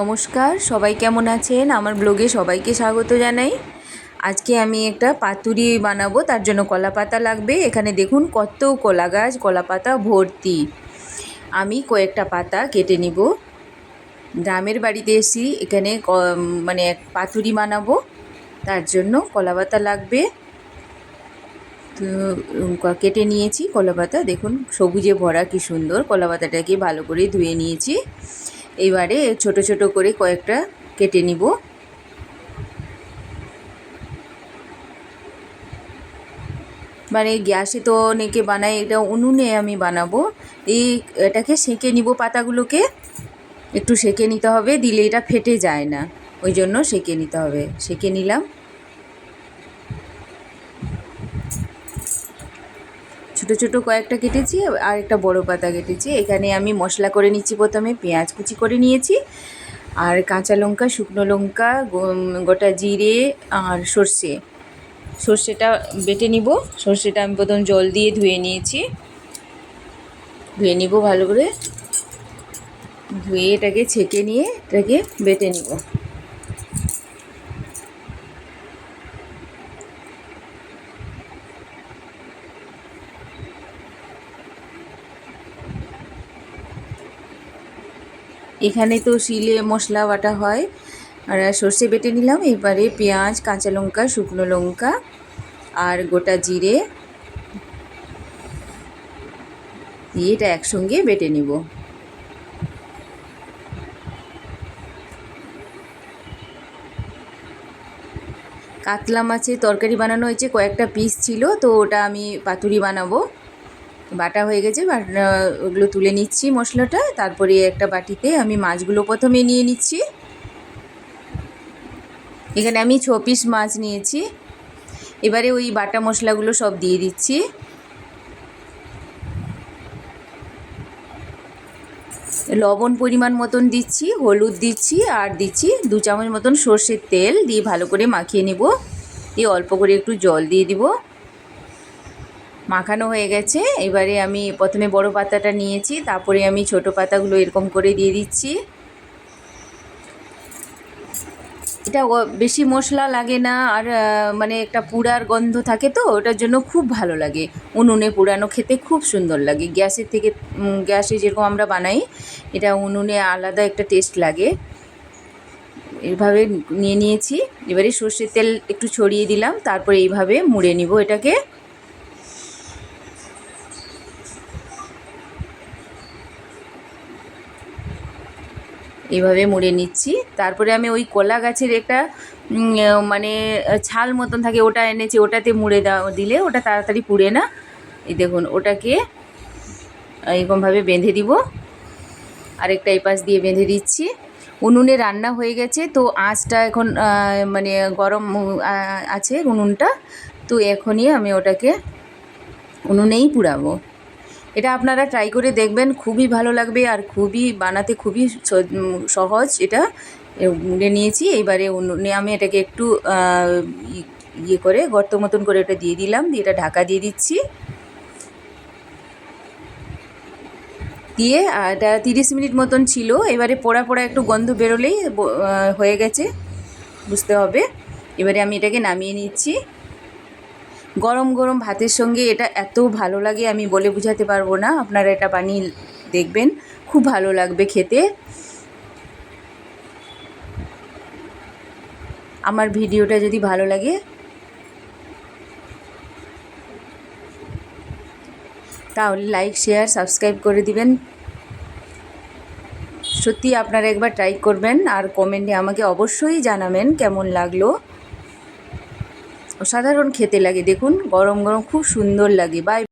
নমস্কার, সবাই কেমন আছেন? আমার ব্লগে সবাইকে স্বাগত জানাই। আজকে আমি একটা পাতুরি বানাবো, তার জন্য কলা পাতা লাগবে। এখানে দেখুন কত কলা গাছ, কলা পাতা ভর্তি। আমি কয়েকটা পাতা কেটে নিব। গ্রামের বাড়িতে এসেছি, এখানে মানে পাতুরি বানাবো, তার জন্য কলা পাতা লাগবে। তো কেটে নিয়েছি কলা পাতা, দেখুন সবুজে ভরা কি সুন্দর। কলা পাতাটাকে ভালো করে ধুয়ে নিয়েছি। এইবারে ছোট ছোট করে কয়েকটা কেটে নিব। মানে গ্যাসে তো অনেকে বানায়, এটা উনুনে আমি বানাবো। এটাকে সেঁকে নিব, পাতাগুলোকে একটু সেঁকে নিতে হবে, দিলে এটা ফেটে যায় না, ওই জন্য সেঁকে নিতে হবে। সেঁকে নিলাম। ছোটো ছোটো কয়েকটা কেটেছি, আর একটা বড় পাতা কেটেছি। এখানে আমি মশলা করে নিচ্ছি। প্রথমে পেঁয়াজ কুচি করে নিয়েছি, আর কাঁচা লঙ্কা, শুকনো লঙ্কা, গোটা জিরে আর সর্ষেটা বেটে নিব। সর্ষেটা আমি প্রথম জল দিয়ে ধুয়ে নিয়েছি। ধুয়ে নিব ভালো করে, ধুয়ে এটাকে ছেঁকে নিয়ে এটাকে বেটে নিব। এখানে তো শিলে মশলা বাটা হয়, আর সর্ষে বেটে নিলাম। এবারে পেঁয়াজ, কাঁচা লঙ্কা, শুকনো লঙ্কা আর গোটা জিরে দিয়ে এটা একসঙ্গে বেটে নিব। কাতলা মাছের তরকারি বানানো হয়েছে, কয়েকটা পিস ছিল, তো ওটা আমি পাতুরি বানাবো। বাটা হয়ে গেছে, ওগুলো তুলে নিচ্ছি মশলাটা। তারপরে একটা বাটিতে আমি মাছগুলো প্রথমে নিয়ে নিচ্ছি। এখানে আমি 6 পিস মাছ নিয়েছি। এবারে ওই বাটা মশলাগুলো সব দিয়ে দিচ্ছি। লবণ পরিমাণ মতন দিচ্ছি, হলুদ দিচ্ছি, আর দিচ্ছি 2 চামচ মতন সর্ষের তেল দিয়ে ভালো করে মাখিয়ে নেব। দিয়ে অল্প করে একটু জল দিয়ে দিব। মাখানো হয়ে গেছে। এবারে আমি প্রথমে বড় পাতাটা নিয়েছি, তারপরে আমি ছোট পাতাগুলো এরকম করে দিয়ে দিচ্ছি। এটা বেশি মশলা লাগে না, আর মানে একটা পুড়ার গন্ধ থাকে, তো ওটার জন্য খুব ভালো লাগে। উনুনে পোড়ানো খেতে খুব সুন্দর লাগে, গ্যাসের থেকে। গ্যাসে যেরকম আমরা বানাই, এটা উনুনে আলাদা একটা টেস্ট লাগে। এইভাবে নিয়ে নিয়েছি। এবারে সর্ষের তেল একটু ছড়িয়ে দিলাম, তারপরে এইভাবে মুড়ে নিব এটাকে। এইভাবে মুড়ে নিচ্ছি। তারপরে আমি ওই কলা গাছের একটা মানে ছাল মতন থাকে, ওটা এনেছি। ওটাতে মুড়ে দিলে ওটা তাড়াতাড়ি পুড়ে না। এই দেখুন, ওটাকে এরকমভাবে বেঁধে দিব। আরেকটা এই পাশ দিয়ে বেঁধে দিচ্ছি। উনুনে রান্না হয়ে গেছে, তো আঁচটা এখন মানে গরম আছে উনুনটা, তো এখনই আমি ওটাকে উনুনেই পুড়াবো। এটা আপনারা ট্রাই করে দেখবেন, খুবই ভালো লাগবে, আর খুবই বানাতে খুবই সহজ। এটা মুড়ে নিয়েছি। এইবারে উনুনে আমি এটাকে একটু ইয়ে করে গর্ত মতন করে এটা দিয়ে দিলাম, দিয়ে এটা ঢাকা দিয়ে দিচ্ছি। দিয়ে এটা 30 মিনিট মতন ছিল। এবারে পোড়া পোড়া একটু গন্ধ বেরোলেই হয়ে গেছে, বুঝতে হবে। এবারে আমি এটাকে নামিয়ে নিচ্ছি। গরম গরম ভাতের সঙ্গে এটা এত ভালো লাগে, আমি বলে বোঝাতে পারবো না। আপনারা এটা বানিয়ে দেখবেন, খুব ভালো লাগবে খেতে। আমার ভিডিওটা যদি ভালো লাগে তাহলে লাইক, শেয়ার, সাবস্ক্রাইব করে দিবেন। সত্যি আপনারা একবার ট্রাই করবেন, আর কমেন্টে আমাকে অবশ্যই জানাবেন কেমন লাগলো। অসাধারণ খেতে লাগে, দেখুন গরম গরম খুব সুন্দর লাগে। বাই।